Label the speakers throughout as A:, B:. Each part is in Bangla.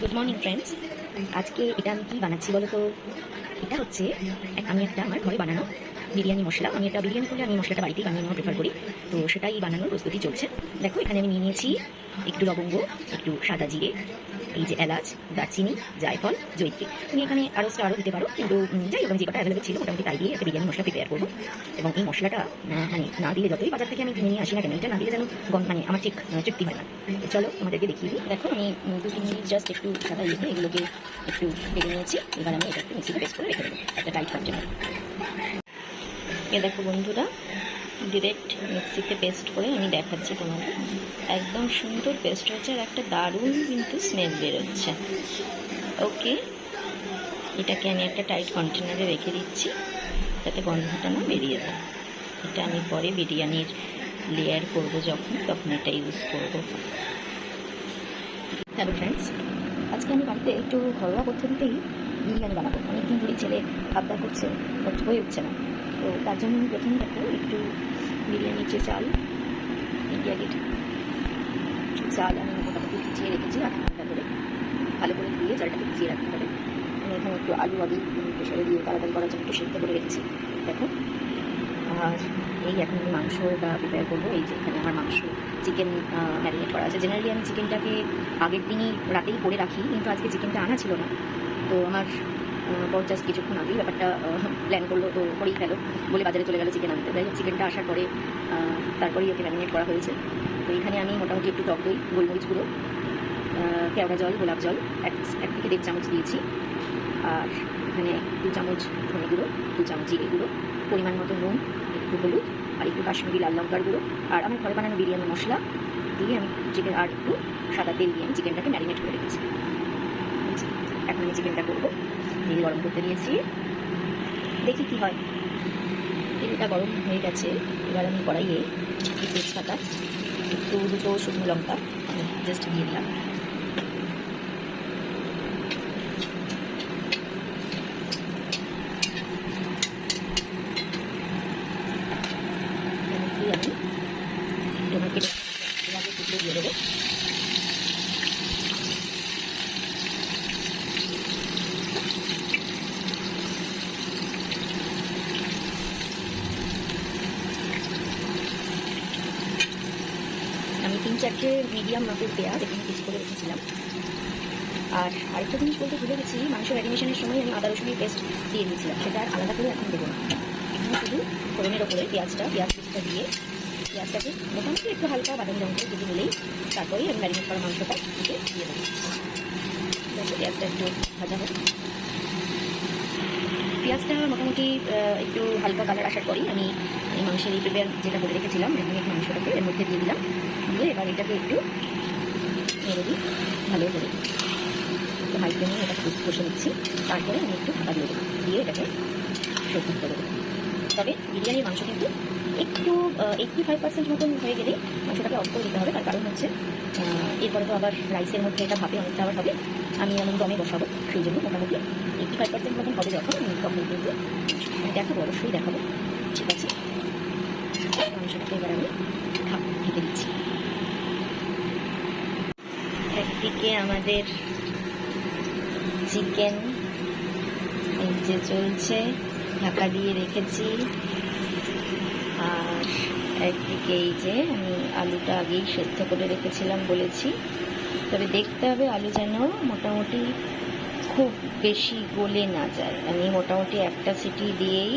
A: Good morning friends. আজকে এটা আমি কি বানাচ্ছি বলো তো? এটা হচ্ছে আমি একটা আমার ঘরে বানানো বিরিয়ানি মশলা। আমি এটা বিরিয়ানি করলে আমি মশলাটা বাড়িতেই বানিয়ে নেওয়া প্রেফার করি। তো সেটাই বানানোর প্রস্তুতি চলছে। দেখো এখানে আমি নিয়ে নিয়েছি একটু লবঙ্গ, একটু সাদা জিরে, এই যে এলাচ, দারচিনি, জায়ফল, জয়িত্রী। তুমি এখানে আরও দিতে পারো, কিন্তু যাই হোক আমি যে কটা অ্যাভেলেবল ছিল মোটামুটি তাই দিয়ে একটা বিরিয়ানি মশলা প্রিপেয়ার করবো। এবং এই মশলাটা মানে না দিলে, যতই বাজার থেকে আমি কিনে নিয়ে আসি না কেন, এটা না দিলে যেন মানে আমার ঠিক তৃপ্তি হয় না। তো চলো তোমাদেরকে দেখিয়ে দিই। দেখো আমি 2-3 মিনিট জাস্ট একটু সাদা রেখে এগুলোকে একটু ভেজে নিয়েছি। এবার আমি এটা একটু মিক্সিতে পেস্ট করে রেখে দেবো একটা টাইট কন্টেনার। দেখো বন্ধুরা, ডিরেক্ট মিক্সিতে পেস্ট করে আমি দেখাচ্ছি তোমাদের। একদম সুন্দর পেস্ট হচ্ছে আর একটা দারুণ কিন্তু স্মেল বেরোচ্ছে। ওকে, এটাকে আমি একটা টাইট কন্টেনারে রেখে দিচ্ছি যাতে গন্ধটা না বেরিয়ে যায়। এটা আমি পরে বিরিয়ানির লেয়ার করব তখন এটা ইউজ করব। হ্যালো ফ্রেন্ডস, আজকে আমি বাড়িতে একটু ঘরোয়া পদ্ধতিতেই বিরিয়ানি বানাবো। অনেকদিন ধরে ছেলে আবদার করছে, বাট হয়ে উঠছে না। তো তার জন্য আমি প্রথমে দেখো একটু বিরিয়ানির যে চাল, ইন্ডিয়া গেট চাল আমি মোটামুটি ভিজিয়ে রেখেছি আধা ঘন্টা ধরে। ভালো করে ধুয়ে চালটাকে ভিজিয়ে রাখতে হবে। আমি এখানে একটু আলু আগেই প্রেশারে দিয়ে তাড়াতাড়ি করার জন্য একটু সেদ্ধ করে রেখেছি। দেখো, আর এই এখন আমি মাংসটা প্রিপেয়ার করবো। এই যে এখানে আমার মাংস চিকেন ম্যারিনেট করা আছে। জেনারেলি আমি চিকেনটাকে আগের দিনই রাতেই করে রাখি, কিন্তু আজকে চিকেনটা আনা ছিল না। তো আমার বর জাস্ট কিছুক্ষণ আগেই ব্যাপারটা প্ল্যান করলো, তো করেই গেলো বলে বাজারে চলে গেলো চিকেন আনতে। যাই হোক, চিকেনটা আসার পরে তারপরেই ওকে ম্যারিনেট করা হয়েছে। তো এখানে আমি মোটামুটি একটু টক দই, গোলমরিচ গুঁড়ো, কেওড়া জল, গোলাপ জল 1 থেকে 1.5 চামচ দিয়েছি। আর এখানে 2 চামচ ধনে গুঁড়ো, 2 চামচ জিরে গুঁড়ো, পরিমাণ মতো নুন, একটু হলুদ আর একটু কাশ্মীরি লাল লঙ্কার গুঁড়ো আর আমার ঘরে বানানো বিরিয়ানি মশলা দিয়ে আমি চিকেন আর একটু সাদা তেল দিয়ে আমি চিকেনটাকে ম্যারিনেট করে রেখেছি। এখন আমি চিকেনটা করবো। তেল গরম করতে দিয়েছি, দেখি কি হয়। তেলটা গরম হয়ে গেছে। এবার আমি কড়াইয়ে একটু তেজপাতা, একটু 2 শুকনো লঙ্কা জাস্ট দিয়ে দিলাম। আমি টমেটো টুকরো দিয়ে দেবো। আমি 3-4টে মিডিয়াম মাপের পেঁয়াজ এখানে পিস করে রেখেছিলাম। আর আরেকটা জিনিস বলতে ভুলে গেছি, মাংস ম্যারিনেশনের সময় আমি আদা রসুনের পেস্ট দিয়ে দিয়েছিলাম, সেটা আর আলাদা করে এখন দেবো না। এখানে শুধু ফোড়নের ওপরে পেঁয়াজ কুচিটা দিয়ে পেঁয়াজটাকে মোটামুটি একটু হালকা বাদামি রঙ করে ভেজে নিলেই তারপরেই আমি ম্যারিনেট করা মাংসটা দিয়ে দেবো। পেঁয়াজটা একটু ভাজা হোক। পেঁয়াজটা মোটামুটি একটু হালকা কালার আসার পরেই আমি এই মাংসের এই প্রিপেয়ার যেটা করে রেখেছিলাম রেডিমেড মাংসটাকে এর মধ্যে দিয়ে দিলাম। দিয়ে এবার এটাকে একটু নেড়ে দিই ভালো করে। একটু হাই ফ্লেমে এটাকে কষে নিচ্ছি। তারপরে আমি একটু ঢাকা দিয়ে দেবো, দিয়ে এটাকে সেদ্ধ করে দেবো। তবে বিরিয়ানির মাংস কিন্তু একটু 85% মতন হয়ে গেলেই মাংসটাকে অফ করে দিতে হবে। তার কারণ হচ্ছে এরপরে তো আবার রাইসের মধ্যে এটা ভাপে অনেকটা আবার হবে, আমি এমন দমে বসাবো। সেই জন্য মোটামুটি 85% মতন হবে যখন তখন কিন্তু দেখাবো, অবশ্যই দেখাবো। ঠিক আছে, মাংসটাকে এবার আমি ঢেকে দিচ্ছি। একদিকে আমাদের চিকেন এই যে চলছে, ঢাকা দিয়ে রেখেছি। আর একদিকে এই যে আমি আলুটা আগেই সেদ্ধ করে রেখেছিলাম বলেছি, তবে দেখতে হবে আলু যেন মোটামুটি খুব বেশি গলে না যায়। আমি মোটামুটি একটা সিটি দিয়েই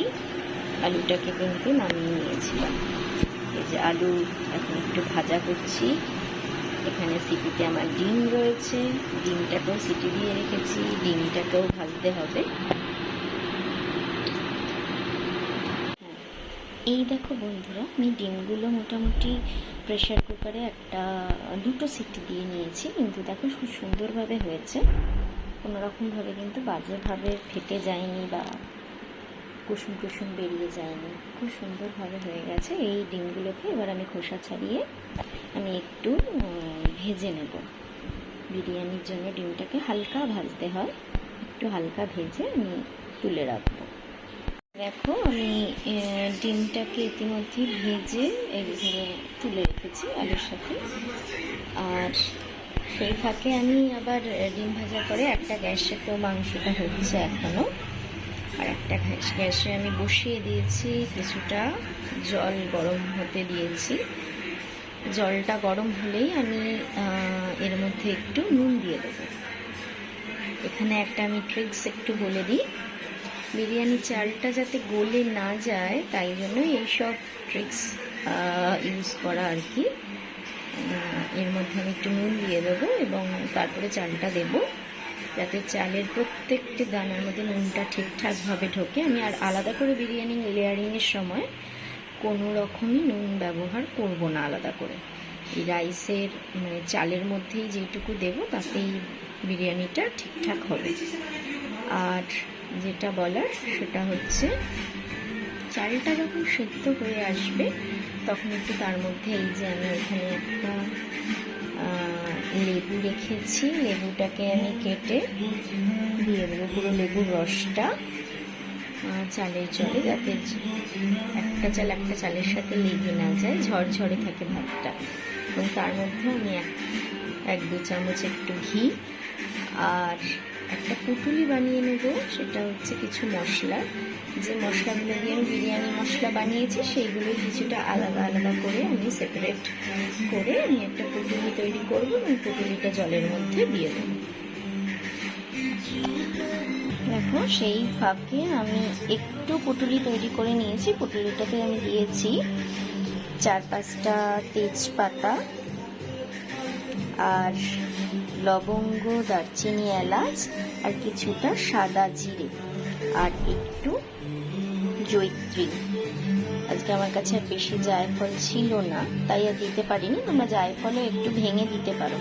A: আলুটাকে কিন্তু নামিয়ে নিয়েছিলাম। এই যে আলু এখন একটু ভাজা করছি। এখানে সিটিতে আমার ডিম রয়েছে, ডিমটাকেও সিটি দিয়ে রেখেছি, ডিমটাকেও ভাজতে হবে। এই দেখো বন্ধুরা, আমি ডিমগুলো মোটামুটি প্রেশার কুকারে 2টো সিটি দিয়ে নিয়েছি, কিন্তু দেখো খুব সুন্দরভাবে হয়েছে। কোনোরকমভাবে কিন্তু বাজেভাবে ফেটে যায়নি বা কুসুম কুসুম বেরিয়ে যায়নি, খুব সুন্দরভাবে হয়ে গেছে। এই ডিমগুলোকে এবার আমি খোসা ছাড়িয়ে আমি একটু ভেজে নেব। বিরিয়ানির জন্য ডিমটাকে হালকা ভাজতে হয়, একটু হালকা ভেজে আমি তুলে রাখবো। দেখো আমি ডিমটাকে ইতিমধ্যে ভেজে এইভাবে তুলে রেখেছি আলুর সাথে। আর সেই ফাঁকে আমি আবার ডিম ভাজার পরে একটা গ্যাসে তো মাংসটা হচ্ছে এখনও, আর একটা গ্যাসে আমি বসিয়ে দিয়েছি কিছুটা জল গরম হতে দিয়েছি। জলটা গরম হলেই আমি এর মধ্যে একটু নুন দিয়ে দেবো। এখানে একটা আমি ট্রিক্স একটু বলে দিই, বিরিয়ানি চালটা যাতে গলে না যায় তাই জন্য এইসব ট্রিক্স ইউজ করা আর কি। এর মধ্যে আমি একটু নুন দিয়ে দেবো এবং তারপরে চালটা দেবো, যাতে চালের প্রত্যেকটি দানার মধ্যে নুনটা ঠিকঠাকভাবে ঢোকে। আমি আর আলাদা করে বিরিয়ানি লেয়ারিংয়ের সময় কোনো রকমই নুন ব্যবহার করব না আলাদা করে। এই রাইসের মানে চালের মধ্যেই যেটুকু দেবো তাতেই বিরিয়ানিটা ঠিকঠাক হবে। আর যেটা বলার সেটা হচ্ছে, চালটা যখন সেদ্ধ হয়ে আসবে তখন একটু তার মধ্যে এই যে আমি এখানে একটা লেবু রেখেছি, লেবুটাকে আমি কেটে দিয়ে দেবো, পুরো লেবুর রসটা চালের জলে, যাতে একটা চালের সাথে লেগে না যায়, ঝরঝরে থাকে ভাতটা। এবং তার মধ্যে আমি এক দু চামচ একটু ঘি আর একটা পুটুলি বানিয়ে নেব। সেটা হচ্ছে কিছু মশলা, যে মশলাগুলো দিয়ে আমি বিরিয়ানি মশলা বানিয়েছি সেইগুলো কিছুটা আলাদা আলাদা করে আমি সেপারেট করে আমি একটা পুটুলি তৈরি করবো এবং পুটুলিটা জলের মধ্যে দিয়ে দেবো। দেখো সেই ফাঁকে আমি একটু পুটুলি তৈরি করে নিয়েছি। পুটুলিটাতে আমি দিয়েছি 4-5টা তেজপাতা আর লবঙ্গ, দারচিনি, এলাচ আর কিছুটা সাদা জিরে আর একটু জয়িত্রী। আজকে আমার কাছে আর বেশি জায়ফল ছিল না তাই আর দিতে পারিনি, তোমরা জায়ফলও একটু ভেঙে দিতে পারো।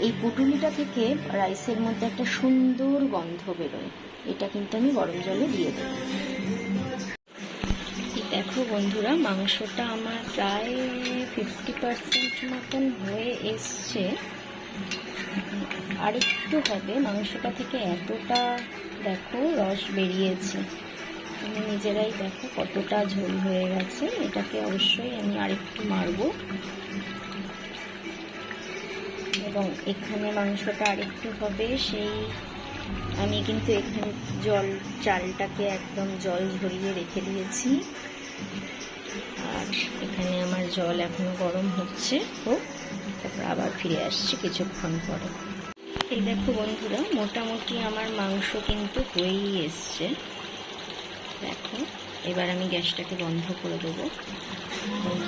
A: এই পুটুলিটা থেকে রাইসের মধ্যে একটা সুন্দর গন্ধ বেরোয়, এটা কিন্তু আমি গরম জলে দিয়ে দেবো। দেখো বন্ধুরা, মাংসটা আমার প্রায় 50% মতন হয়ে এসছে, আর একটু হবে। মাংসটা থেকে এতটা দেখো রস বেরিয়েছে, তুমি নিজেরাই দেখো কতটা ঝোল হয়ে গেছে। এটাকে অবশ্যই আমি আরেকটু মারবো এবং এখানে মাংসটা আরেকটু হবে। সেই আমি কিন্তু এখানে চালটাকে একদম জল ঝরিয়ে রেখে দিয়েছি, আর এখানে আমার জল এখনো গরম হচ্ছে। হোক, তারপর আবার ফিরে আসছি কিছুক্ষণ পরে। এই দেখো বন্ধুরা, মোটামুটি আমার মাংস কিন্তু হয়েই এসছে। দেখো, এবার আমি গ্যাসটাকে বন্ধ করে দেবো।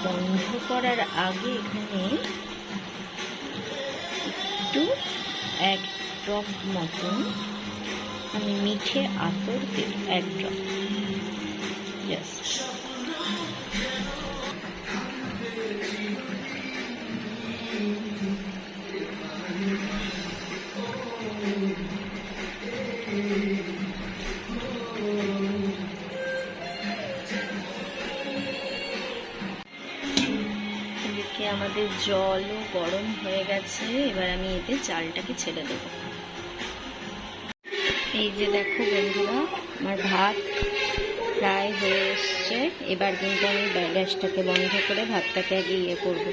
A: বন্ধ করার আগে এখানে একটু 1 ড্রপ মতন আমি মিঠে আতর দেব, 1 ড্রপ জাস্ট। আমাদের জলও গরম হয়ে গেছে, এবার আমি এতে চালটাকে ছেড়ে দেব। এই যে দেখো বন্ধুরা, আমার ভাত প্রায় হয়ে এসছে। এবার কিন্তু আমি গ্যাসটাকে বন্ধ করে ভাতটাকে আগে করব।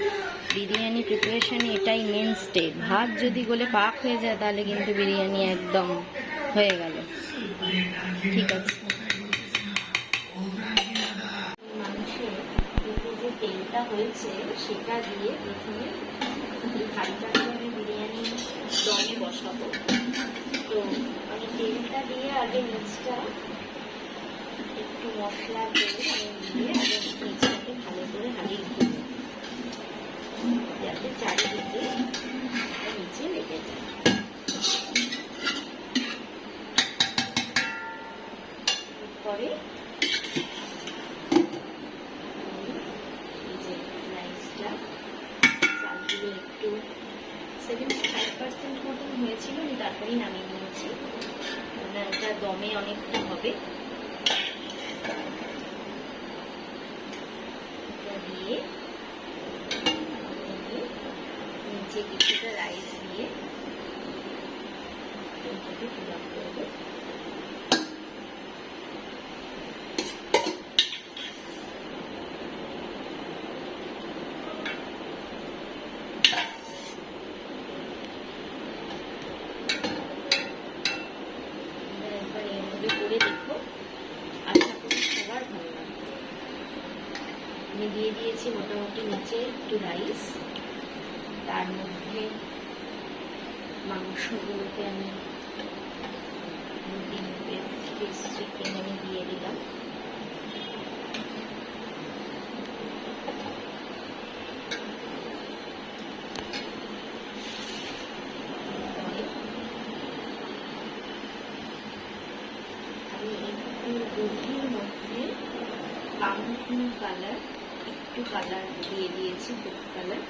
A: বিরিয়ানি প্রিপারেশানে এটাই মেন স্টেপ। ভাত যদি গলে পাক হয়ে যায় তাহলে কিন্তু বিরিয়ানি একদম হয়ে গেল। ঠিক আছে, তেলটা হয়েছে সেটা দিয়ে প্রথমে এই ভাতটাকে আমি বিরিয়ানি দমে বসাবো। তো আমি তেলটা দিয়ে আগে নিচটা একটু মশলা দিয়ে আগে নিচটাকে ভালো করে হারিয়ে দেবো, যাতে চারিদিকে নিচে লেগে যায়। এরপরে চালগুলো একটু 75% মতন হয়েছিল, আমি তারপরেই নামিয়ে নিয়েছি, মানে ওটা দমে অনেকটা হবে। দিয়ে নিচে কিছুটা রাইস দিয়ে ফিল আপ করবো। দিয়ে দিয়েছি মোটামুটি নিচে একটু রাইস, তার মধ্যে মাংসগুলোকে আমি 2-3 পিস চিকেন আমি দিয়ে দিলাম। আমি একটু গভীর মধ্যে পাম্পকিন কালার, একটু কালার দিয়ে দিয়েছি, ফুড কালার।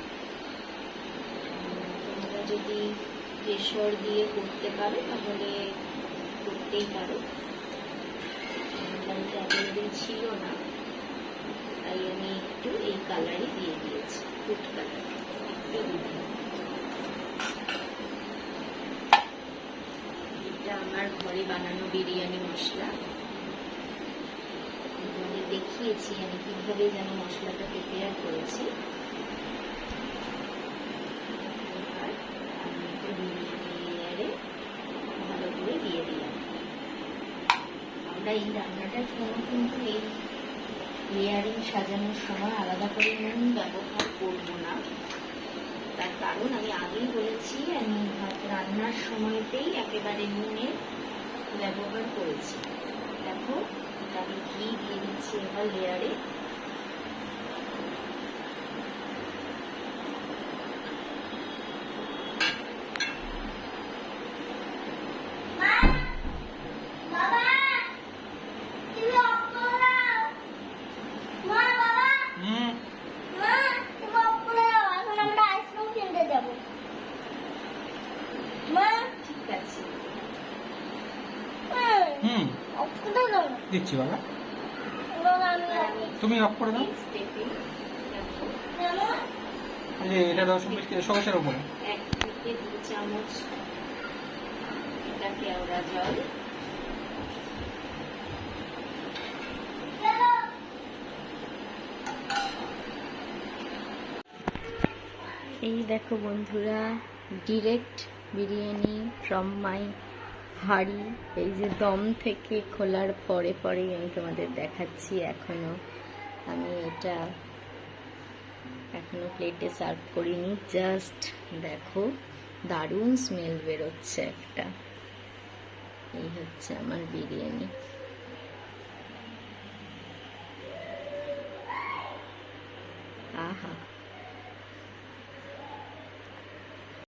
A: তোমরা যদি কেশর দিয়ে করতে পারো তাহলে করতেই পারো, বাড়িতে অ্যাভেলেবেল ছিল না তাই আমি একটু এই কালারই দিয়ে দিয়েছি, ফুড কালার একটু দিয়ে। এটা আমার ঘরে বানানো বিরিয়ানি মশলা, তোমাদের দেখিয়েছি আমি কিভাবে যেন মশলাটা প্রিপেয়ার করেছি। ভালো করে দিয়ে দিলাম। আমরা এই রান্নাটার জন্য কিন্তু এই লেয়ারিং সাজানোর সময় আলাদা করে নুন ব্যবহার করব না, তার কারণ আমি আগেই বলেছি আমি রান্নার সময়তেই একেবারে নুনের ব্যবহার করেছি। দেখো আমি ঘি দিয়ে দিচ্ছি এবার লেয়ারে।
B: দিচ্ছি বাবা, তুমি অফ করে দাও। এটা 10 মিনিট সকাশের উপরে
A: 1 থেকে 2 চামচ এটা কেওড়া জল, এই দেখো বন্ধুরা ডিরেক্ট বিরিয়ানি ফ্রম মাই হাঁড়ি। এই যে দম থেকে খোলার পরে পরেই আমি তোমাদের দেখাচ্ছি। আমি এটা এখনো প্লেটে সার্ভ করিনি, জাস্ট দেখো দারুণ স্মেল বেরোচ্ছে একটা। এই হচ্ছে আমার বিরিয়ানি।